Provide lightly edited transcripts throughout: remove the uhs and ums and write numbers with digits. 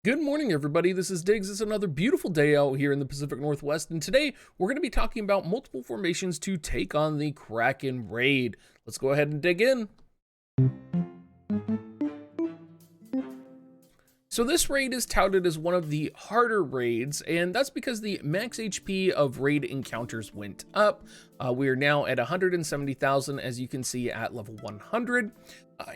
Good morning, everybody. This is Diggs. It's another beautiful day out here in the Pacific Northwest, and today we're going to be talking about multiple formations to take on the Kraken Raid. Let's go ahead and dig in. So this raid is touted as one of the harder raids, and that's because the max HP of raid encounters went up. We are now at 170,000, as you can see, at level 100.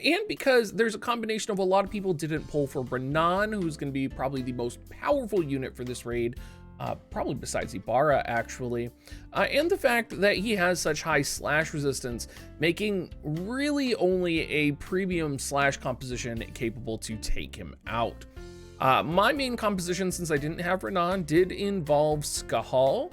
And because there's a combination of a lot of people didn't pull for Renan, who's going to be probably the most powerful unit for this raid, probably besides Ibarra, actually. And the fact that he has such high slash resistance, making really only a premium slash composition capable to take him out. My main composition, since I didn't have Renan, did involve Skahal.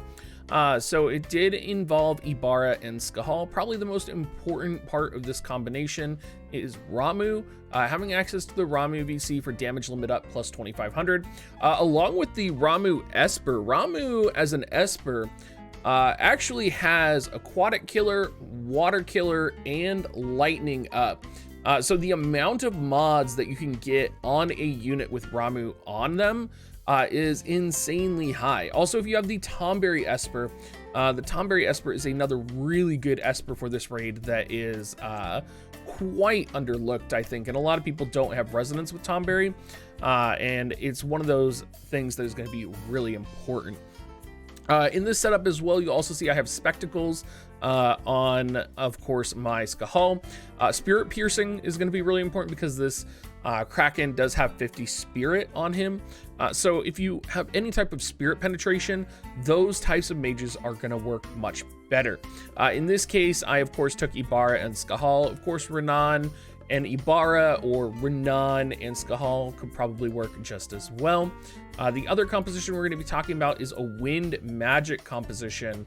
So it did involve Ibarra and Skahal. Probably the most important part of this combination is Ramuh. Having access to the Ramuh VC for damage limit up plus 2,500, along with the Ramuh Esper. Ramuh as an Esper actually has Aquatic Killer, Water Killer, and Lightning up. So the amount of mods that you can get on a unit with Ramuh on them is insanely high. Also, if you have the Tomberry Esper, the Tomberry Esper is another really good Esper for this raid that is quite underlooked, I think, and a lot of people don't have resonance with Tomberry, and it's one of those things that is going to be really important. In this setup as well, you also see I have Spectacles on, of course, my Skahal. Spirit Piercing is going to be really important because this Kraken does have 50 Spirit on him. So if you have any type of Spirit penetration, those types of mages are going to work much better. In this case, I, of course, took Ibarra and Skahal. Of course, Renan and Ibarra or Renan and Skahal could probably work just as well. The other composition we're going to be talking about is a wind magic composition.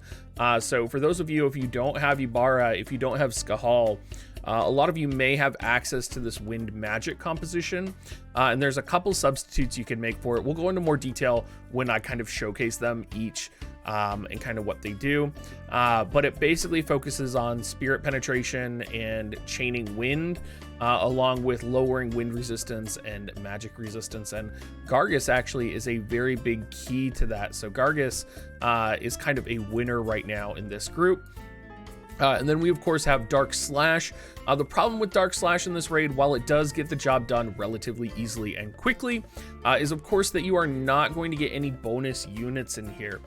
So for those of you, if you don't have Ibarra, if you don't have Skahal, a lot of you may have access to this wind magic composition, and there's a couple substitutes you can make for it. We'll go into more detail when I kind of showcase them each and kind of what they do. But it basically focuses on spirit penetration and chaining wind, along with lowering wind resistance and magic resistance. And Gargus actually is a very big key to that. So Gargus is kind of a winner right now in this group. And then we, of course, have Dark Slash. The problem with Dark Slash in this raid, while it does get the job done relatively easily and quickly, is, of course, that you are not going to get any bonus units in here.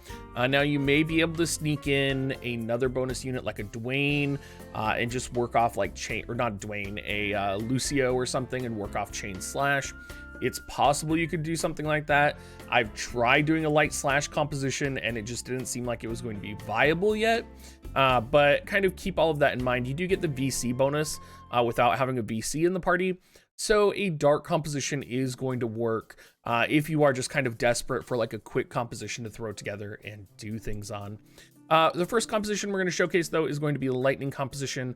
Now, you may be able to sneak in another bonus unit like a Dwayne and just work off like Chain, or not Dwayne, a Lucio or something, and work off Chain Slash. It's possible you could do something like that. I've tried doing a light slash composition and it just didn't seem like it was going to be viable yet. But kind of keep all of that in mind. You do get the VC bonus without having a VC in the party. So a dark composition is going to work if you are just kind of desperate for like a quick composition to throw together and do things on. The first composition we're going to showcase, though, is going to be the lightning composition,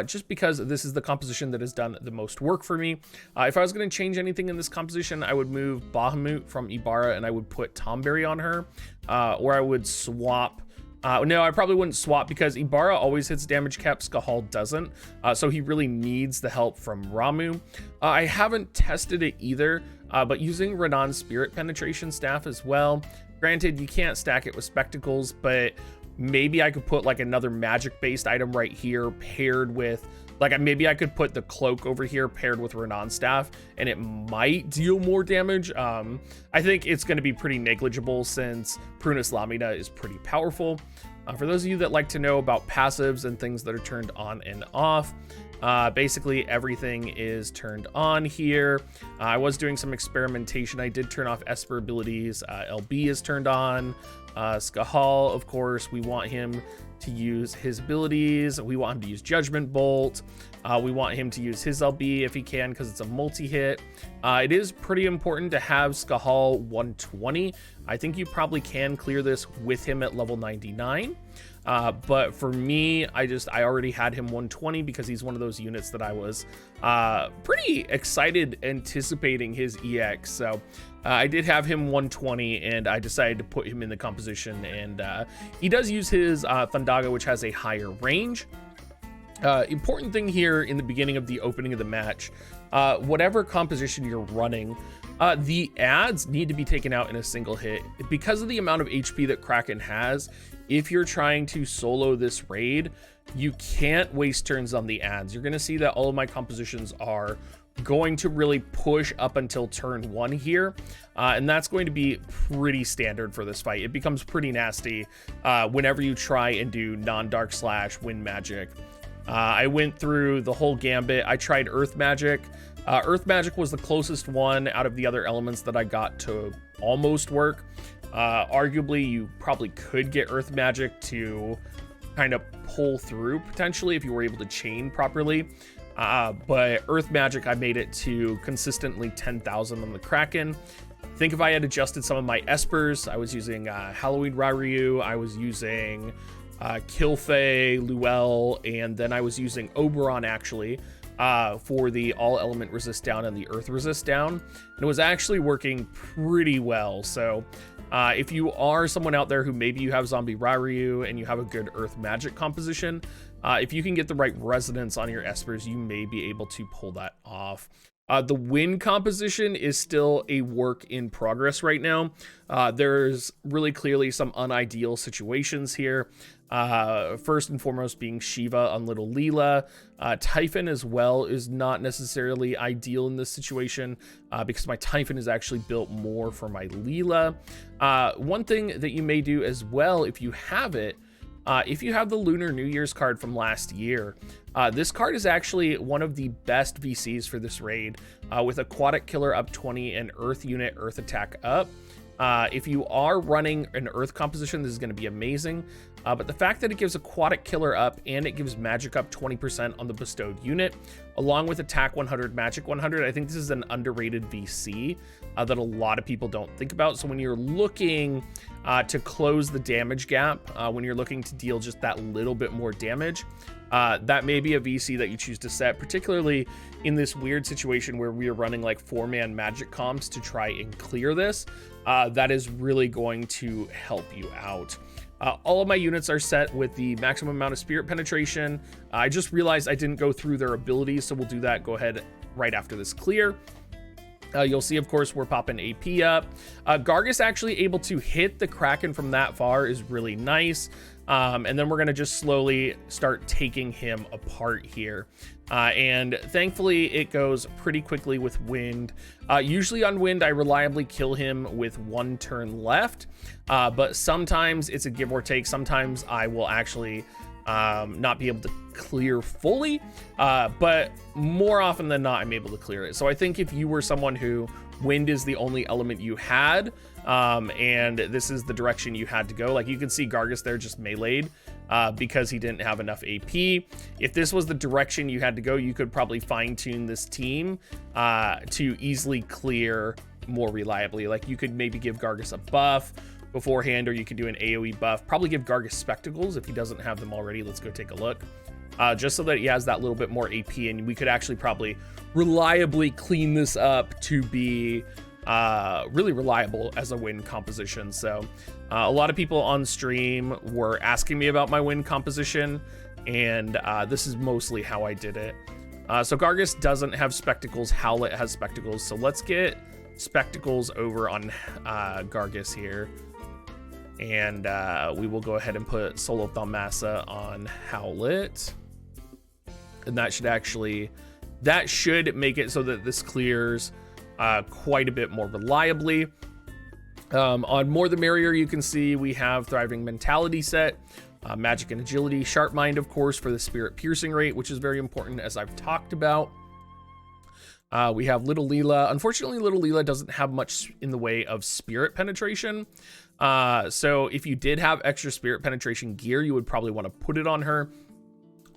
just because this is the composition that has done the most work for me. If I was going to change anything in this composition, I would move Bahamut from Ibarra and I would put Tomberry on her, or I would swap. No, I probably wouldn't swap because Ibarra always hits damage cap, Skahal doesn't, so he really needs the help from Ramuh. I haven't tested it either, but using Renan's Spirit Penetration Staff as well. Granted, you can't stack it with Spectacles, but maybe I could put like another magic-based item right here paired with, like, maybe I could put the cloak over here paired with Renan's staff, and it might deal more damage. I think it's going to be pretty negligible since Prunus Lamina is pretty powerful. For those of you that like to know about passives and things that are turned on and off, basically everything is turned on here. I was doing some experimentation. I did turn off Esper abilities. LB is turned on. Skahal, of course, we want him to use his abilities. We want him to use Judgment Bolt. We want him to use his LB if he can, because it's a multi-hit. It is pretty important to have Skahal 120. I think you probably can clear this with him at level 99. But for me, I already had him 120 because he's one of those units that I was pretty excited anticipating his EX. So I did have him 120 and I decided to put him in the composition, and he does use his Thundaga, which has a higher range. Important thing here in the beginning of the opening of the match, whatever composition you're running, The ads need to be taken out in a single hit. Because of the amount of HP that Kraken has, if you're trying to solo this raid, you can't waste turns on the ads. You're gonna see that all of my compositions are going to really push up until turn 1 here, and that's going to be pretty standard for this fight. It becomes pretty nasty whenever you try and do non-dark slash wind magic. I went through the whole gambit. I tried earth magic. Earth magic was the closest one out of the other elements that I got to almost work. Arguably, you probably could get earth magic to kind of pull through potentially if you were able to chain properly. But earth magic, I made it to consistently 10,000 on the Kraken. I think if I had adjusted some of my espers, I was using Halloween Raryu, I was using Kilfei, Luel, and then I was using Oberon actually for the all element resist down and the earth resist down. And it was actually working pretty well. So if you are someone out there who maybe you have Zombie Raryu and you have a good earth magic composition, if you can get the right resonance on your espers, you may be able to pull that off. The wind composition is still a work in progress right now. There's really clearly some unideal situations here. First and foremost being Shiva on Little Leela. Typhon as well is not necessarily ideal in this situation because my Typhon is actually built more for my Leela. One thing that you may do as well if you have it, if you have the Lunar New Year's card from last year, this card is actually one of the best VCs for this raid, with Aquatic Killer up 20 and Earth Unit Earth Attack up. If you are running an Earth composition, this is going to be amazing. But the fact that it gives Aquatic Killer up and it gives Magic up 20% on the bestowed unit, along with Attack 100, Magic 100, I think this is an underrated VC that a lot of people don't think about. So when you're looking to close the damage gap, when you're looking to deal just that little bit more damage, that may be a VC that you choose to set, particularly in this weird situation where we are running like 4-man magic comps to try and clear this. That is really going to help you out. All of my units are set with the maximum amount of spirit penetration. I just realized I didn't go through their abilities, so we'll do that. Go ahead right after this clear. You'll see, of course, we're popping AP up. Gargus actually able to hit the Kraken from that far is really nice. And then we're going to just slowly start taking him apart here. And thankfully, it goes pretty quickly with wind. Usually on wind, I reliably kill him with 1 turn left. But sometimes it's a give or take. Sometimes I will actually not be able to clear fully, but more often than not, I'm able to clear it. So I think if you were someone who wind is the only element you had, and this is the direction you had to go, like you can see Gargus there just meleeed because he didn't have enough AP. If this was the direction you had to go, you could probably fine-tune this team to easily clear more reliably. Like you could maybe give Gargus a buff beforehand, or you could do an AoE buff. Probably give Gargus spectacles if he doesn't have them already. Let's go take a look. Just so that he has that little bit more AP, and we could actually probably reliably clean this up to be really reliable as a win composition. So a lot of people on stream were asking me about my win composition, and this is mostly how I did it. So Gargus doesn't have spectacles. Howlet has spectacles. So let's get spectacles over on Gargus here. And we will go ahead and put Solo Thaumasa on Howlet. And that should make it so that this clears quite a bit more reliably. On More the Merrier, you can see we have Thriving Mentality set, Magic and Agility, Sharp Mind, of course, for the Spirit Piercing rate, which is very important, as I've talked about. We have Little Leela. Unfortunately, Little Leela doesn't have much in the way of spirit penetration. So if you did have extra spirit penetration gear, you would probably want to put it on her.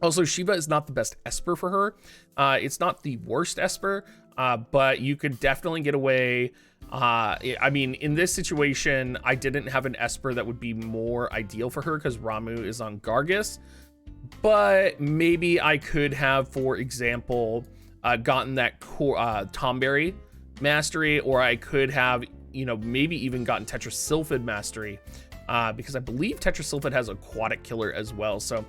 Also, Shiva is not the best Esper for her. It's not the worst Esper, but you could definitely get away. I mean, in this situation, I didn't have an Esper that would be more ideal for her because Ramu is on Gargus. But maybe I could have, for example, gotten that Tomberry mastery, or I could have, you know, maybe even gotten Tetrasylphid mastery, because I believe Tetrasylphid has Aquatic Killer as well. So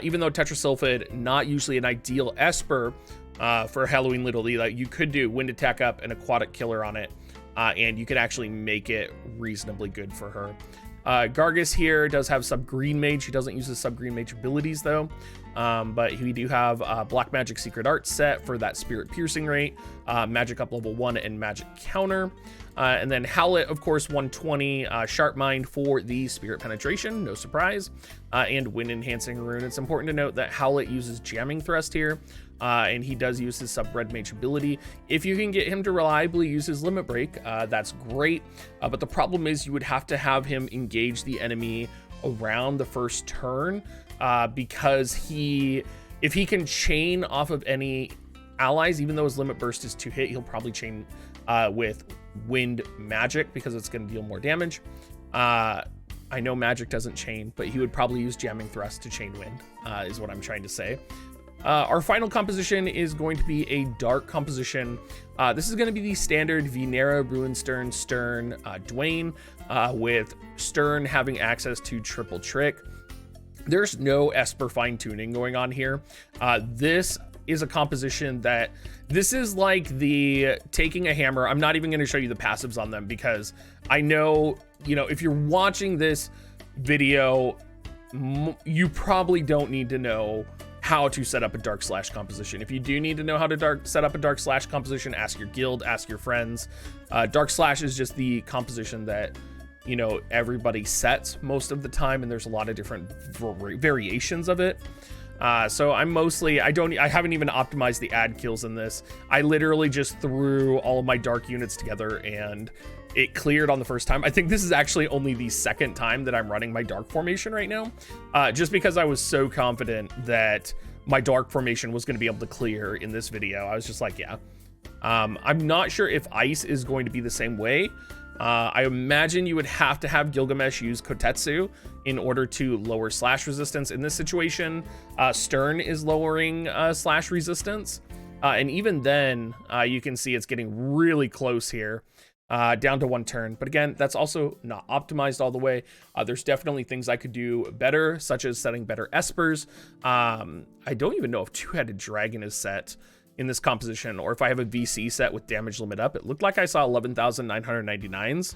even though Tetrasylphid, not usually an ideal Esper for Halloween Little Leela, you could do Wind Attack up and Aquatic Killer on it and you can actually make it reasonably good for her. Gargus here does have sub-green mage. He doesn't use his sub-green mage abilities though, but we do have Black Magic Secret Art set for that spirit piercing rate, magic up level 1 and magic counter. And then Howlet, of course, 120 Sharp Mind for the spirit penetration, no surprise, and wind enhancing rune. It's important to note that Howlet uses jamming thrust here, and he does use his sub-red mage ability. If you can get him to reliably use his limit break, that's great, but the problem is you would have to have him engage the enemy around the first turn, because if he can chain off of any allies, even though his limit burst is 2 hit, he'll probably chain with wind magic because it's going to deal more damage. I know magic doesn't chain, but he would probably use jamming thrust to chain wind, is what I'm trying to say. Our final composition is going to be a dark composition. This is going to be the standard Venera, Ruinstern, Stern, Dwayne, with Stern having access to triple trick. There's no Esper fine tuning going on here. This is a composition that this is like the taking a hammer. I'm not even going to show you the passives on them because I know, if you're watching this video, you probably don't need to know how to set up a dark slash composition. If you do need to know how to set up a dark slash composition, ask your guild, ask your friends. Dark slash is just the composition that everybody sets most of the time, and there's a lot of different variations of it. So I haven't even optimized the ad kills in this. I literally just threw all of my dark units together and it cleared on the first time. I think this is actually only the second time that I'm running my dark formation right now, just because I was so confident that my dark formation was going to be able to clear in this video. I was just like, yeah. I'm not sure if ice is going to be the same way. I imagine you would have to have Gilgamesh use Kotetsu in order to lower slash resistance. In this situation, Stern is lowering slash resistance. And even then, you can see it's getting really close here, down to 1 turn. But again, that's also not optimized all the way. There's definitely things I could do better, such as setting better Espers. I don't even know if Two-Headed Dragon is set in this composition, or if I have a VC set with damage limit up. It looked like I saw 11,999s.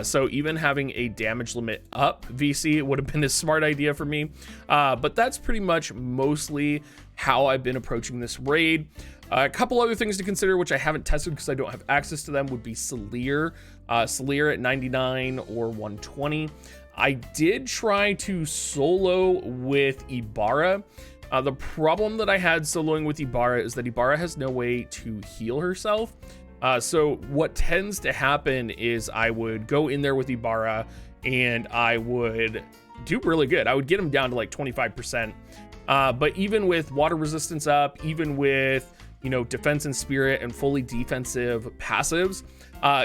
So even having a damage limit up VC would have been a smart idea for me. But that's pretty much mostly how I've been approaching this raid. A couple other things to consider, which I haven't tested because I don't have access to them, would be Salir. Salir at 99 or 120. I did try to solo with Ibarra. The problem that I had soloing with Ibarra is that Ibarra has no way to heal herself. So what tends to happen is I would go in there with Ibarra and I would do really good. I would get him down to like 25%. But even with water resistance up, even with, defense and spirit and fully defensive passives,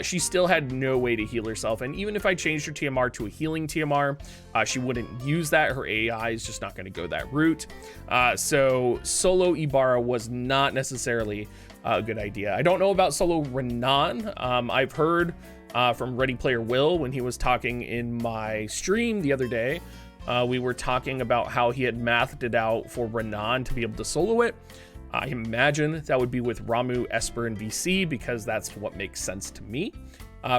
she still had no way to heal herself. And even if I changed her TMR to a healing TMR, she wouldn't use that. Her AI is just not going to go that route. So solo Ibarra was not necessarily a good idea. I don't know about solo Renan. I've heard from Ready Player Will when he was talking in my stream the other day. We were talking about how he had mathed it out for Renan to be able to solo it. I imagine that would be with Ramu, Esper, and VC, because that's what makes sense to me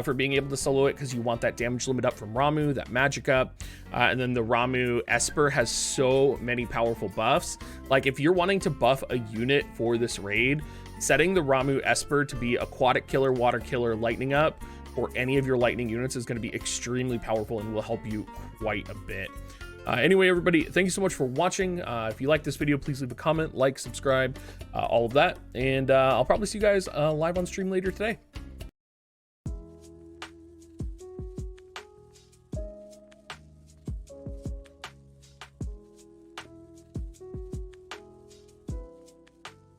for being able to solo it, because you want that damage limit up from Ramu, that magic up, and then the Ramu Esper has so many powerful buffs. Like if you're wanting to buff a unit for this raid, setting the Ramu Esper to be aquatic killer, water killer, lightning up, or any of your lightning units is going to be extremely powerful and will help you quite a bit. Anyway, everybody, thank you so much for watching. If you like this video, please leave a comment, like, subscribe, all of that. And I'll probably see you guys live on stream later today.